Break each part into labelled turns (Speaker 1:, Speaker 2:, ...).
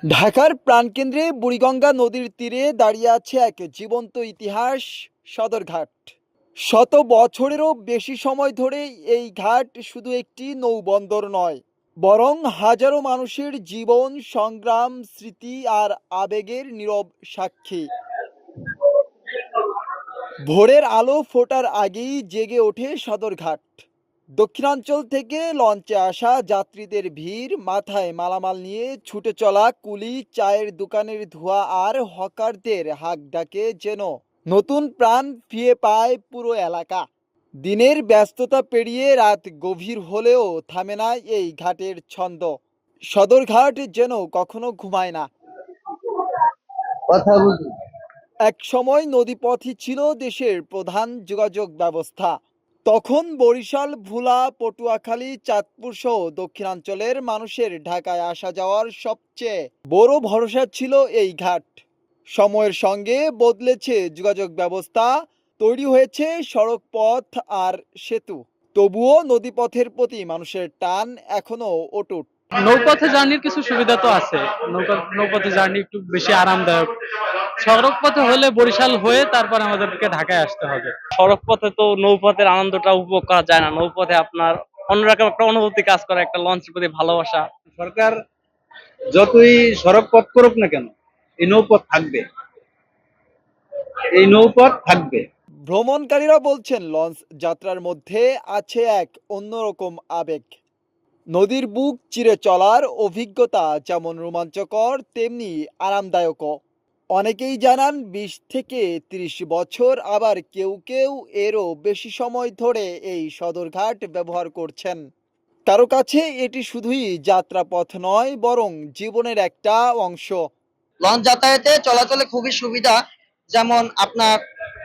Speaker 1: ঢাকার প্রাণকেন্দ্রে বুড়িগঙ্গা নদীর তীরে দাঁড়িয়ে আছে এক জীবন্ত ইতিহাস, সদরঘাট। শত বছরেরও বেশি সময় ধরে এই ঘাট শুধু একটি নৌবন্দর নয়, বরং হাজারো মানুষের জীবন, সংগ্রাম, স্মৃতি আর আবেগের নীরব সাক্ষী। ভোরের আলো ফোটার আগেই জেগে ওঠে সদরঘাট। দক্ষিণাঞ্চল থেকে লঞ্চে আসা যাত্রীদের ভিড়, মাথায় মালামাল নিয়ে ছুটে চলা কুলি, চায়ের দোকানের ধোঁয়া আর হকারদের হাঁক ডাকে যেন নতুন প্রাণ ফিরে পায় পুরো এলাকা। দিনের ব্যস্ততা পেরিয়ে রাত গভীর হলেও থামে না এই ঘাটের ছন্দ। সদরঘাট যেন কখনো ঘুমায় না।
Speaker 2: কথা বুঝি।
Speaker 1: এক সময় নদীপথই ছিল দেশের প্রধান যোগাযোগ ব্যবস্থা। তখন বরিশাল, ভোলা, পটুয়াখালী, চাঁদপুর সহ দক্ষিণাঞ্চলের মানুষের ঢাকায় আসা যাওয়ার সবচেয়ে বড় ভরসা ছিল এই ঘাট। সময়ের সঙ্গে বদলেছে যোগাযোগ ব্যবস্থা, তৈরি হয়েছে সড়ক পথ আর সেতু, তবুও নদীপথের প্রতি মানুষের টান এখনো অটুট।
Speaker 3: নৌপথে জার্নির কিছু সুবিধা তো আছে। নৌপথে জার্নি একটু বেশি আরামদায়ক। সড়ক পথে হলে বরিশাল হয়ে তারপর আমাদেরকে ঢাকায় আসতে হবে।
Speaker 4: সড়ক পথে তো নৌপথের আনন্দটা উপভোগ করা যায় না। নৌপথে আপনার অন্যরকম একটা অনুভূতি কাজ করে, একটা লঞ্চের প্রতি ভালোবাসা।
Speaker 2: সরকার যতই সড়ক পথ করুক না কেন, এই নৌপথ থাকবে, এই নৌপথ থাকবে।
Speaker 1: ভ্রমণকারীরা বলছেন লঞ্চ যাত্রার মধ্যে আছে এক অন্যরকম আবেগ। নদীর বুক চিরে চলার অভিজ্ঞতা যেমন রোমাঞ্চকর, তেমনি আরামদায়কও। অনেকেই জানান 20 থেকে 30 বছর, আবার কেউ কেউ এরও বেশি সময় ধরে এই সদরঘাট ব্যবহার করছেন। কারো কাছে এটি শুধুই যাত্রাপথ নয়, বরং জীবনের একটা অংশ।
Speaker 5: লঞ্চ যাতায়াতে চলাচলে খুবই সুবিধা। যেমন আপনার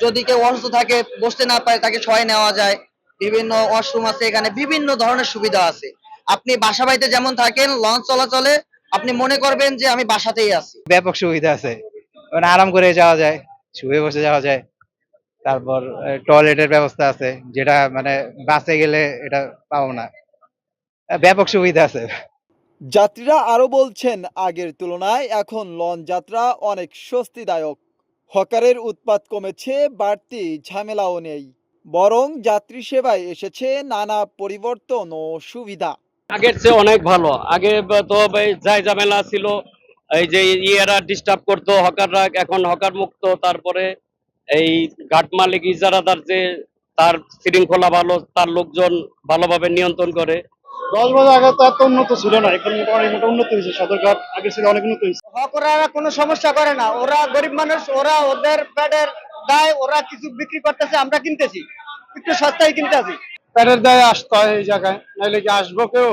Speaker 5: যদি কেউ অসুস্থ থাকে, বসতে না পারে, তাকে শোয়ায় নেওয়া যায়। বিভিন্ন ওয়াশরুম আছে, এখানে বিভিন্ন ধরনের সুবিধা আছে। আপনি বাসা বাড়িতে যেমন থাকেন, লঞ্চ চলাচলে আপনি মনে করবেন যে আমি বাসাতেই আছি।
Speaker 2: ব্যাপক সুবিধা আছে, মানে আরাম করে যাওয়া যায়, শুয়ে বসে যাওয়া যায়। তারপর টয়লেটের ব্যবস্থা আছে, যেটা মানে বাসে গেলে এটা পাবো না। ব্যাপক সুবিধা আছে।
Speaker 1: যাত্রীরা আরও বলছেন, আগের তুলনায় এখন লঞ্চ যাত্রা অনেক স্বস্তিদায়ক। হকারের উৎপাত কমেছে, বাড়তি ঝামেলাও নেই, বরং যাত্রী সেবায় এসেছে নানা পরিবর্তন ও সুবিধা।
Speaker 4: আগের চেয়ে অনেক ভালো। আগে তো যাই ঝামেলা ছিল, এই যে ইয়েরা ডিস্টার্ব করতো হকাররা, এখন হকার মুক্ত। তারপরে এই ঘাট মালিক ইজারাদার যে তার শৃঙ্খলা ভালো, তার লোকজন ভালোভাবে নিয়ন্ত্রণ করে।
Speaker 6: 10 বছর আগে তো এত উন্নত ছিল না, এখন মোটামুটি উন্নত হয়েছে। সদরঘাট আগে ছিল অনেক উন্নত হয়েছে।
Speaker 5: হকাররা কোনো সমস্যা করে না, ওরা গরিব মানুষ, ওরা ওদের পেটের দায়, ওরা কিছু বিক্রি করতেছে, আমরা কিনতেছি, একটু সস্তায় কিনতেছি।
Speaker 6: প্যাডের দায়ে আসতে হয় এই জায়গায়, নাইলে কি আসবো কেউ?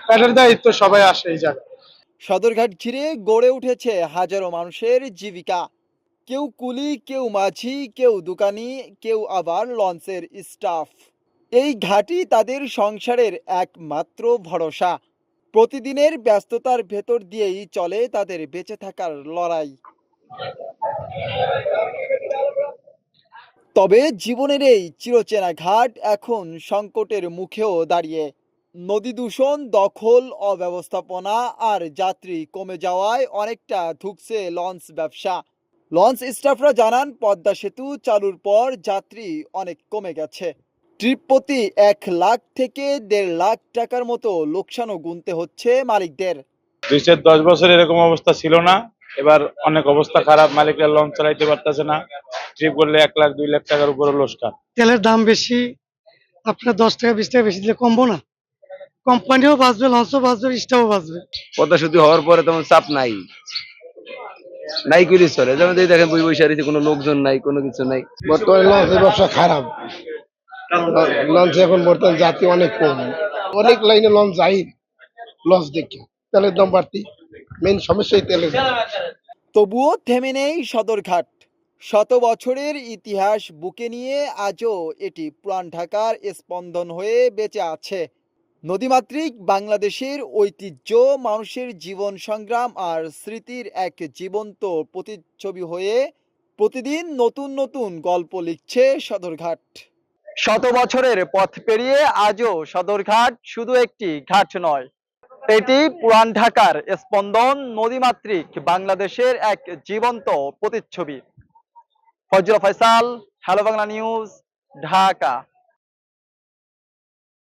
Speaker 6: প্যাডের দায়ে তো সবাই আসে এই জায়গায়।
Speaker 1: সদরঘাট ঘিরে গড়ে উঠেছে হাজারো মানুষের জীবিকা। কেউ কুলি, কেউ মাঝি, কেউ দোকানি, কেউ আবার লঞ্চের স্টাফ। এই ঘাটই তাদের সংসারের একমাত্র ভরসা। প্রতিদিনের ব্যস্ততার ভেতর দিয়েই চলে তাদের বেঁচে থাকার লড়াই। তবে জীবনের এই চিরচেনা ঘাট এখন সংকটের মুখেও দাঁড়িয়ে। নদী দূষণ, দখল, অব্যবস্থাপনা আর যাত্রী কমে যাওয়ায় অনেকটা ধুঁকছে লঞ্চ ব্যবসা। লঞ্চ স্টাফরা জানান, পদ্মা সেতু চালুর পর যাত্রী অনেক কমে গেছে। ট্রিপ প্রতি 1 লাখ থেকে 1.5 লাখ টাকার মতো লোকসানও গুনতে হচ্ছে মালিকদের।
Speaker 7: 2010 বছর এরকম অবস্থা ছিল না। এবার অনেক অবস্থা খারাপ, মালিকরা লঞ্চ চালাইতে পারতেছে না। ট্রিপ করলে 1 লাখ 2 লাখ টাকার উপরে লোকসান।
Speaker 6: তেলের দাম বেশি, আপনার 10 টাকা 20 টাকা বেশি দিলে কমবো না? কোম্পানিও বাঁচবে, লঞ্চও বাঁচবে, স্টাফও বাঁচবে।
Speaker 2: পদ্মা সেতু হওয়ার পরে তেমন চাপ নাই, নাই করে চলে। যেমন এই দেখেন বই বৈশাখীতে কোনো লোকজন নাই, কোনো কিছু নাই।
Speaker 8: বর্তমানে লঞ্চের ব্যবসা খারাপ। লঞ্চে এখন বর্তমানে যাত্রী অনেক কম, অনেক লাইনে লঞ্চ যাই লঞ্চ দেখে তেলের দাম বাড়তি, মেইন সমস্যাই তেলের দাম।
Speaker 1: তবুও থেমে নেই সদরঘাট। শত বছরের ইতিহাস বুকে নিয়ে আজও এটি পুরান ঢাকার স্পন্দন হয়ে বেঁচে আছে। নদীমাতৃক বাংলাদেশের ঐতিহ্য, মানুষের জীবন সংগ্রাম আর স্মৃতির এক জীবন্ত প্রতিচ্ছবি হয়ে প্রতিদিন নতুন নতুন গল্প লিখছে সদরঘাট। শত বছরের পথ পেরিয়ে আজও সদরঘাট শুধু একটি ঘাট নয়, এটি পুরান ঢাকার স্পন্দন নদীমাতৃক বাংলাদেশের এক জীবন্ত প্রতিচ্ছবি। Fazal Faisal, hello Bangla news, Dhaka.